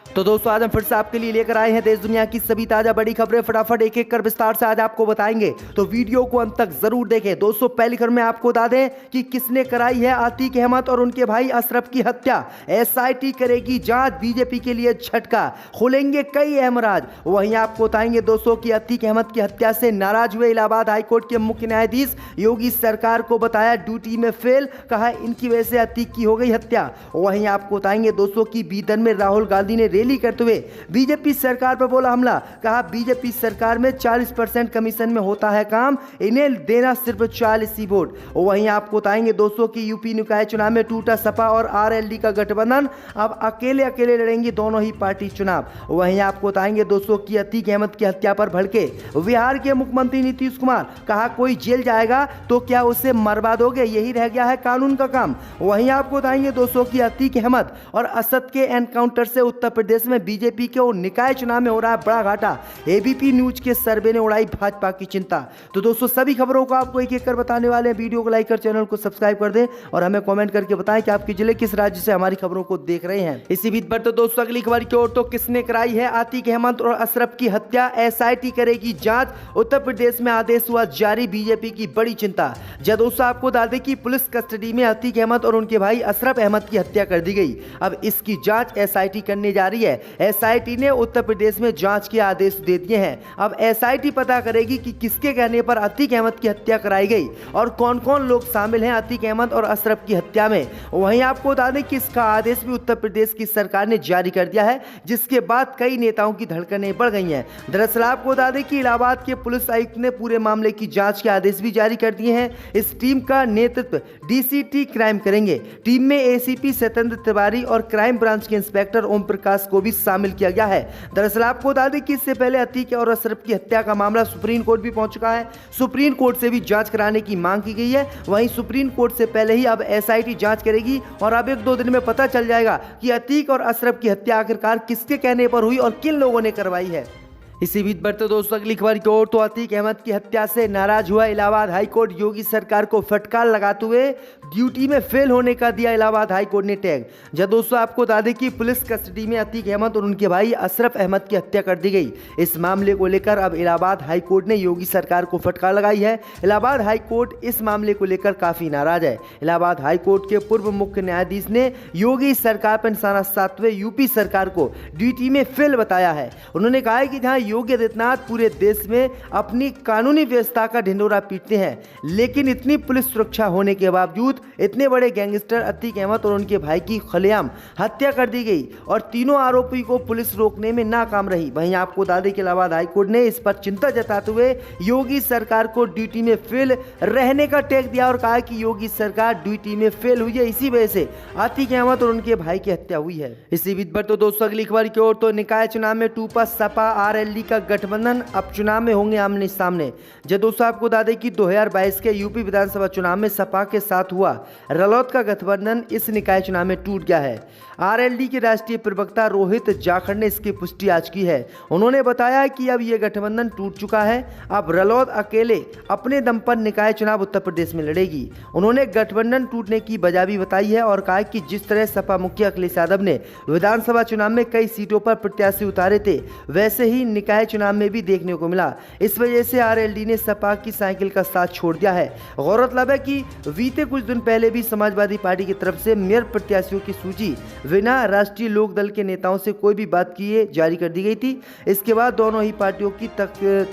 तो दोस्तों आज हम फिर से आपके लिए लेकर आए हैं देश दुनिया की सभी ताजा बड़ी खबरें। फटाफट एक एक कर विस्तार से आज आपको बताएंगे, तो वीडियो को अंत तक जरूर देखें। दोस्तों पहली खबर में आपको बता दें कि किसने कराई है अतीक अहमद और उनके भाई अशरफ की हत्या। एसआईटी करेगी जांच, बीजेपी के लिए झटका, खुलेंगे कई अहम राज। वहीं आपको बताएंगे दोस्तों कि अतीक अहमद की हत्या से नाराज हुए इलाहाबाद हाईकोर्ट के मुख्य न्यायाधीश योगी सरकार को बताया ड्यूटी में फेल, कहा इनकी वजह से अतीक की हो गई हत्या। वहीं आपको बताएंगे दोस्तों की बीदर में राहुल गांधी ने रैली करते हुए बीजेपी सरकार पर बोला हमला, कहा बीजेपी सरकार में 40% कमीशन में होता है काम, इन्हें देना सिर्फ 40 ही वोट। वहीं आपको बताएंगे दोस्तों कि यूपी निकाय चुनाव में टूटा सपा और आरएलडी का गठबंधन, अब अकेले अकेले लड़ेंगी दोनों ही पार्टी चुनाव। वहीं आपको बताएंगे दोस्तों कि अतीक अहमद की हत्या पर भड़के बिहार के मुख्यमंत्री नीतीश कुमार, कहा कोई जेल जाएगा तो क्या उसे मरवा दोगे, यही रह गया है कानून का काम। वहीं आपको बताएंगे दोस्तों कि अतीक अहमद और असद के एनकाउंटर से उत्तर प्रदेश में बीजेपी के और निकाय चुनाव में हो रहा है बड़ा घाटा। एबीपी न्यूज के सर्वे ने उड़ाई भाजपा की चिंता। तो दोस्तों सभी खबरों को आपको एक एक कर बताने वाले हैं। वीडियो को लाइक कर चैनल को सब्सक्राइब कर दें और हमें कमेंट करके बताएं कि आपके जिले किस राज्य से हमारी खबरों को देख रहे हैं। इसी बीच पर तो दोस्तों अगली खबर की ओर, तो किसने कराई है अतीक अहमद और अशरफ की हत्या, एसआईटी करेगी जांच, उत्तर प्रदेश में आदेश हुआ जारी, बीजेपी की बड़ी चिंता। जब दोस्तों आपको बता दें कि पुलिस कस्टडी में अतीक अहमद और उनके भाई अशरफ अहमद की हत्या कर दी गई। अब इसकी जांच एसआईटी करने जा रही है। एसआईटी ने उत्तर प्रदेश में जांच के आदेश दे दिए हैं। अब एसआईटी पता करेगी कि किसके कहने पर अतीक अहमद की हत्या कराई गई और कौन कौन लोग शामिल हैं अतीक अहमद और अशरफ की हत्या में। वहीं आपको बता दें कि इसका आदेश भी उत्तर प्रदेश की सरकार ने जारी कर दिया है, जिसके बाद कई नेताओं की धड़कनें बढ़ गई हैं। दरअसल आपको बता दें कि इलाहाबाद के पुलिस आयुक्त ने पूरे मामले की जांच के आदेश भी जारी कर दिए हैं। इस टीम का नेतृत्व डीसीटी क्राइम करेंगे। टीम में एसीपी सत्येंद्र तिवारी और क्राइम ब्रांच के इंस्पेक्टर ओम प्रकाश को भी शामिल किया गया है। दरअसल आपको बता दें कि इससे पहले अतीक और अशरफ की हत्या का मामला सुप्रीम कोर्ट भी पहुंच चुका है। सुप्रीम कोर्ट से भी जांच कराने की मांग की गई है। वहीं सुप्रीम कोर्ट से पहले ही अब एसआईटी जांच करेगी और अब 1-2 दिन में पता चल जाएगा कि अतीक और अशरफ की हत्या आखिरकार किसके कहने पर हुई और किन लोगों ने करवाई है। इसी बीच बढ़ते दोस्तों अगली खबर की ओर, तो अतीक अहमद की हत्या से नाराज हुआ इलाहाबाद हाईकोर्ट, योगी सरकार को फटकार लगाते हुए ड्यूटी में फेल होने का दिया इलाहाबाद हाईकोर्ट ने टैग। जब दोस्तों आपको बता दें कि पुलिस कस्टडी में अतीक अहमद और उनके भाई अशरफ अहमद की हत्या कर दी गई। इस मामले को लेकर अब इलाहाबाद हाईकोर्ट ने योगी सरकार को फटकार लगाई है। इलाहाबाद हाईकोर्ट इस मामले को लेकर काफी नाराज है। इलाहाबाद हाईकोर्ट के पूर्व मुख्य न्यायाधीश ने योगी सरकार पर निशाना साधते हुए यूपी सरकार को ड्यूटी में फेल बताया है। उन्होंने कहा है कि जहां योगी आदित्यनाथ पूरे देश में अपनी कानूनी व्यवस्था का ढिंढोरा पीटते हैं, लेकिन इतनी पुलिस सुरक्षा होने के बावजूद इतने बड़े गैंगस्टर अतीक अहमद और उनके भाई की खुलेआम हत्या कर दी गई और तीनों आरोपी को पुलिस रोकने में नाकाम रही। वहीं आपको बता दें कि इलाहाबाद हाईकोर्ट ने इस पर चिंता जताते हुए योगी सरकार को ड्यूटी में फेल रहने का टैग दिया और कहा कि योगी सरकार ड्यूटी में फेल हुई है, इसी वजह से अतीक अहमद और उनके भाई की हत्या हुई है। इसी बीच पर तो दोस्तों अगली खबर की ओर, तो निकाय चुनाव में टूटा सपा आरएलडी का गठबंधन, अब चुनाव में होंगे आमने सामने। जब दोस्तों आपको बता दें कि 2022 के यूपी विधानसभा चुनाव में सपा के साथ हुआ रालोद का गठबंधन इस निकाय चुनाव में टूट गया है। आरएलडी के राष्ट्रीय प्रवक्ता रोहित जाखड़ ने इसकी पुष्टि आज की है। उन्होंने बताया कि अब यह गठबंधन टूट चुका है। अब रालोद अकेले अपने दम पर निकाय चुनाव उत्तर प्रदेश में लड़ेगी। उन्होंने गठबंधन टूटने की वजह भी बताई है और कहा कि जिस तरह सपा मुखिया अखिलेश यादव ने विधानसभा चुनाव में कई सीटों पर प्रत्याशी उतारे थे, वैसे ही निकाय चुनाव में भी देखने को मिला। इस वजह से आरएलडी ने सपा की साइकिल का साथ छोड़ दिया है। गौरतलब है कि बीते कुछ दिन पहले भी समाजवादी पार्टी की तरफ से मेयर प्रत्याशियों की सूची बिना राष्ट्रीय लोक दल के नेताओं से कोई भी बात किए जारी कर दी गई थी। इसके बाद दोनों ही पार्टियों की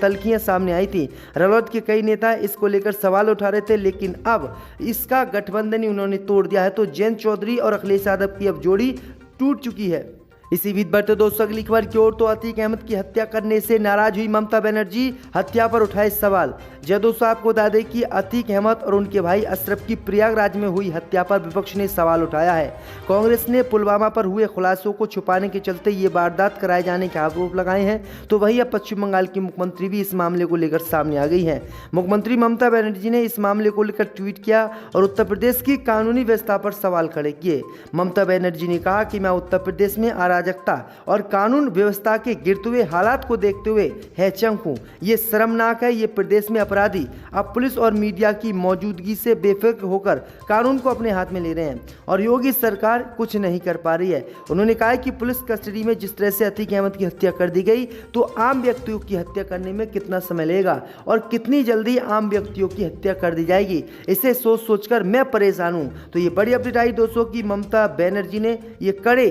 तल्खियां सामने आई थी। रालोद के कई नेता इसको लेकर सवाल उठा रहे थे, लेकिन अब इसका गठबंधन ही उन्होंने तोड़ दिया है। तो जयंत चौधरी और अखिलेश यादव की अब जोड़ी टूट चुकी है। इसी बीच बढ़ते दोस्तों अगली खबर की ओर, तो अतीक अहमद की हत्या करने से नाराज हुई ममता बनर्जी, हत्या पर उठाए सवाल। जब दोस्तों आपको बता दें कि अतीक अहमद और उनके भाई अशरफ की प्रयागराज में हुई हत्या पर विपक्ष ने सवाल उठाया है। कांग्रेस ने पुलवामा पर हुए खुलासों को छुपाने के चलते ये वारदात कराए जाने के आरोप लगाए हैं। तो वहीं अब पश्चिम बंगाल की मुख्यमंत्री भी इस मामले को लेकर सामने आ गई है। मुख्यमंत्री ममता बनर्जी ने इस मामले को लेकर ट्वीट किया और उत्तर प्रदेश की कानूनी व्यवस्था पर सवाल खड़े किए। ममता बनर्जी ने कहा कि मैं उत्तर प्रदेश में अराजकता और कानून व्यवस्था के गिरते हुए हालात को देखते हुए है चंकू। ये शर्मनाक है। ये प्रदेश में अपराधी अब पुलिस और मीडिया की मौजूदगी से बेफिक्र होकर कानून को अपने हाथ में ले रहे हैं और योगी सरकार कुछ नहीं कर पा रही है। उन्होंने कहा कि पुलिस कस्टडी में जिस तरह से अतीक अहमद की हत्या कर दी गई तो आम व्यक्तियों की हत्या करने में कितना समय लगेगा और कितनी जल्दी आम व्यक्तियों की हत्या कर दी जाएगी, इसे सोच सोचकर मैं परेशान हूं। तो ये बड़ी अपडेट आई दोस्तों की ममता बनर्जी ने ये कड़े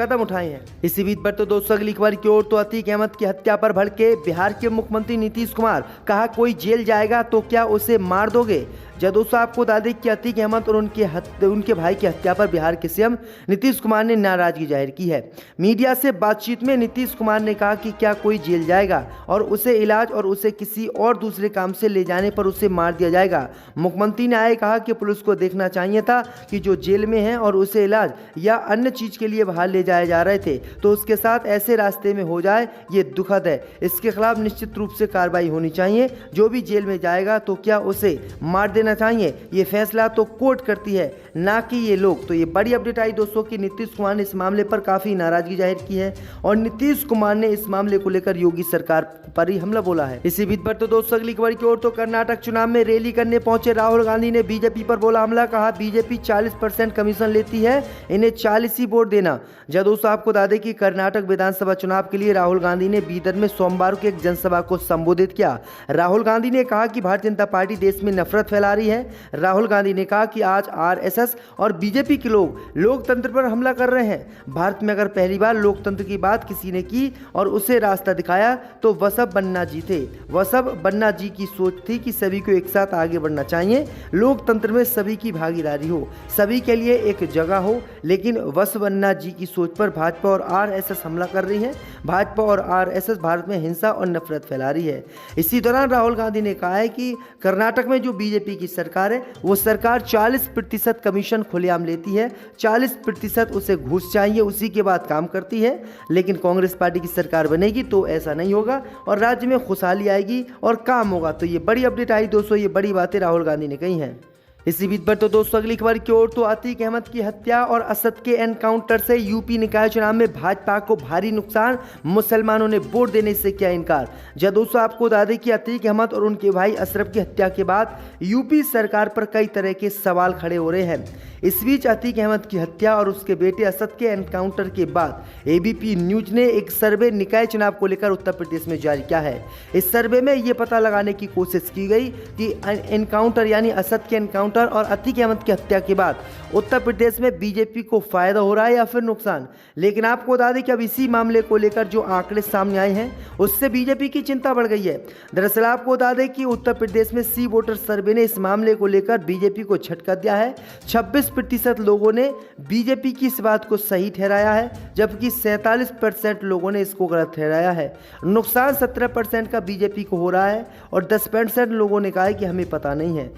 कदम उठाए हैं। इसी बीच पर तो दोस्तों अगली खबर की ओर तो अतीक अहमद की हत्या पर भड़के बिहार के मुख्यमंत्री नीतीश कुमार, कहा कोई जेल जाएगा तो क्या उसे मार दोगे। जब दोस्तों आपको बता दें कि अतीक अहमद और उनके भाई की हत्या पर बिहार के सीएम नीतीश कुमार ने नाराजगी जाहिर की है। मीडिया से बातचीत में नीतीश कुमार ने कहा कि क्या कोई जेल जाएगा और उसे इलाज और उसे किसी और दूसरे काम से ले जाने पर उसे मार दिया जाएगा। मुख्यमंत्री ने आगे कहा कि पुलिस को देखना चाहिए था कि जो जेल में है और उसे इलाज या अन्य चीज के लिए बाहर ले जाए जा रहे थे तो उसके साथ ऐसे रास्ते में हो जाए, ये दुखद है। इसके खिलाफ निश्चित रूप से कार्रवाई होनी चाहिए। जो भी जेल में जाएगा तो क्या उसे मार देना चाहिए, ये फैसला तो कोर्ट करती है, ना कि ये लोग। तो ये बड़ी अपडेट आई दोस्तों कि नीतीश कुमार ने इस मामले पर काफी नाराजगी जाहिर की है और नीतीश कुमार ने इस मामले को लेकर योगी सरकार पर ही हमला बोला है। इसी बीच पर तो दोस्तों अगली खबर की ओर तो कर्नाटक चुनाव में रैली करने पहुंचे राहुल गांधी ने बीजेपी पर बोला हमला, कहा बीजेपी 40% कमीशन लेती है, इन्हें 40 ही वोट देना। जब दोस्तों आपको बता दें कि कर्नाटक विधानसभा चुनाव के लिए राहुल गांधी ने बीदर में सोमवार को एक जनसभा को संबोधित किया। राहुल गांधी ने कहा कि भारतीय जनता पार्टी देश में नफरत फैला रही है। राहुल गांधी ने कहा कि आज आरएसएस और बीजेपी के लोग लोकतंत्र पर हमला कर रहे हैं। भारत में अगर पहली बार लोकतंत्र की बात किसी ने की और उसे रास्ता दिखाया तो वसव बन्ना जी थे। वसव बन्ना जी की सोच थी कि सभी को एक साथ आगे बढ़ना चाहिए, लोकतंत्र में सभी की भागीदारी हो, सभी के लिए एक जगह हो। लेकिन वसव बन्ना जी की सोच पर भाजपा और आरएसएस हमला कर रही है। भाजपा और आरएसएस भारत में हिंसा और नफरत फैला रही है। इसी दौरान राहुल गांधी ने कहा है कि कर्नाटक में जो बीजेपी की सरकार है वो सरकार 40% कमीशन खुलेआम लेती है, 40% उसे घूस चाहिए, उसी के बाद काम करती है। लेकिन कांग्रेस पार्टी की सरकार बनेगी तो ऐसा नहीं होगा और राज्य में खुशहाली आएगी और काम होगा। तो ये बड़ी अपडेट आई दोस्तों, ये बड़ी बातें राहुल गांधी ने कही हैं। इसी बीच पर तो दोस्तों अगली खबर की ओर तो अतीक अहमद की हत्या और असद के एनकाउंटर से यूपी निकाय चुनाव में भाजपा को भारी नुकसान, मुसलमानों ने वोट देने से किया इनकार। जब दोस्तों आपको बता दें कि अतीक अहमद और उनके भाई अशरफ की हत्या के बाद यूपी सरकार पर कई तरह के सवाल खड़े हो रहे हैं। इस बीच अतीक अहमद की हत्या और उसके बेटे असद के एनकाउंटर के बाद एबीपी न्यूज ने एक सर्वे निकाय चुनाव को लेकर उत्तर प्रदेश में जारी किया है। इस सर्वे में ये पता लगाने की कोशिश की गई कि एनकाउंटर यानी असद के एनकाउंटर और अतीक अहमद की हत्या के बाद उत्तर प्रदेश में बीजेपी को फायदा हो रहा है या फिर नुकसान। लेकिन आपको बता दें कि अब इसी मामले को लेकर जो आंकड़े सामने आए हैं उससे बीजेपी की चिंता बढ़ गई है। दरअसल आपको बता दें कि उत्तर प्रदेश में सी वोटर सर्वे ने इस मामले को लेकर बीजेपी को झटका दिया है। 26% लोगों ने बीजेपी की इस बात को सही ठहराया है, जबकि 47% लोगों ने इसको गलत ठहराया है। नुकसान 17% का बीजेपी को हो रहा है और 10% लोगों ने कहा है कि हमें पता नहीं है।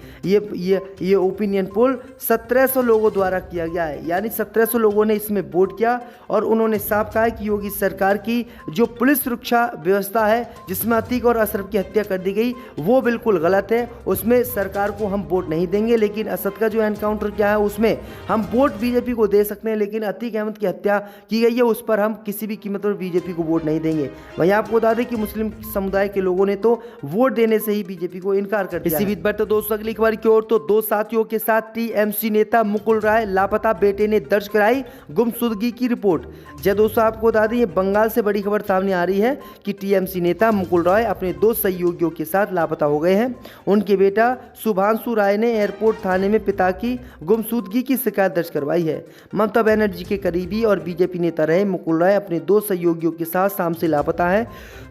ये ओपिनियन पोल 1700 लोगों द्वारा किया गया है, यानी 1700 लोगों ने इसमें वोट किया और उन्होंने साफ कहा है कि योगी सरकार की जो पुलिस सुरक्षा व्यवस्था है जिसमें अतीक और अशरफ की हत्या कर दी गई वो बिल्कुल गलत है, उसमें सरकार को हम वोट नहीं देंगे। लेकिन असद का जो एनकाउंटर किया है उसमें हम वोट बीजेपी को दे सकते हैं, लेकिन अतीक अहमद की हत्या की गई है उस पर हम किसी भी कीमत पर बीजेपी को वोट नहीं देंगे। वहीं आपको बता दें कि मुस्लिम समुदाय के लोगों ने तो वोट देने से ही बीजेपी को इनकार कर दिया। इसी बीच पर तो दोस्तों अगली खबर की ओर तो दो साथियों के साथ टीएमसी नेता मुकुल राय लापता, बेटे ने दर्ज कराई गुमशुदगी की रिपोर्ट। जब दोस्तों आपको बता दें ये बंगाल से बड़ी खबर सामने आ रही है कि टीएमसी नेता मुकुल राय अपने 2 सहयोगियों के साथ लापता हो गए हैं। उनके बेटा शुभांशु राय ने एयरपोर्ट थाने में पिता की गुमशुदगी की शिकायत दर्ज करवाई है। ममता बनर्जी के करीबी और बीजेपी नेता रहे मुकुल राय अपने 2 सहयोगियों के साथ शाम से लापता है।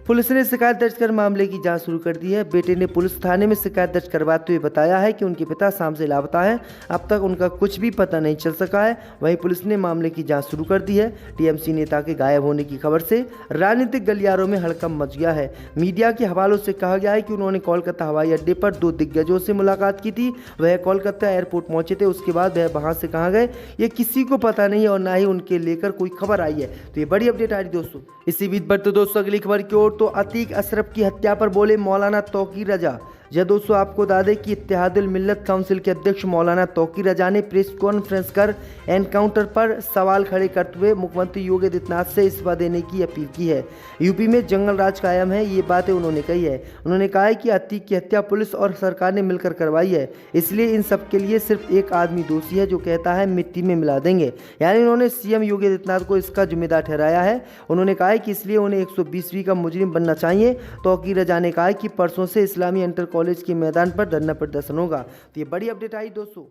पुलिस ने शिकायत दर्ज कर मामले की जांच शुरू कर दी है। बेटे ने पुलिस थाने में शिकायत दर्ज करवाते हुए बताया है कि उनके पिता शाम से लापता है, अब तक उनका कुछ भी पता नहीं चल सका है। वहीं पुलिस ने मामले की जांच शुरू कर दी है। टीएमसी नेता के गायब होने की खबर से राजनीतिक गलियारों में हड़कंप मच गया है। मीडिया के हवालों से कहा गया है कि उन्होंने कोलकाता हवाई अड्डे पर 2 दिग्गजों से मुलाकात की थी। वह कोलकाता एयरपोर्ट पहुंचे थे, उसके बाद वह वहां से कहाँ गए ये किसी को पता नहीं है और ना ही उनके लेकर कोई खबर आई है। तो ये बड़ी अपडेट आ रही दोस्तों। इसी बीच पर तो दोस्तों अगली खबर की ओर तो अतीक अशरफ की हत्या पर बोले मौलाना तौकीर रजा। जब दोस्तों आपको बता दें कि इत्तेहादुल मिल्लत काउंसिल के अध्यक्ष मौलाना तौकीर रजा ने प्रेस कॉन्फ्रेंस कर एनकाउंटर पर सवाल खड़े करते हुए मुख्यमंत्री योगी आदित्यनाथ से इस्तीफा देने की अपील की है। यूपी में जंगल राज कायम है, ये बातें उन्होंने कही है। उन्होंने कहा है कि अतीक की हत्या पुलिस और सरकार ने मिलकर करवाई है, इसलिए इन सब के लिए सिर्फ एक आदमी दोषी है जो कहता है मिट्टी में मिला देंगे। यानी उन्होंने सीएम योगी आदित्यनाथ को इसका जिम्मेदार ठहराया है। उन्होंने कहा है कि इसलिए उन्हें 120वीं का मुजरिम बनना चाहिए। तौकीर रजा ने कहा है कि परसों से इस्लामी इंटर कॉलेज के मैदान पर धरना प्रदर्शन होगा। तो ये बड़ी अपडेट आई दोस्तों।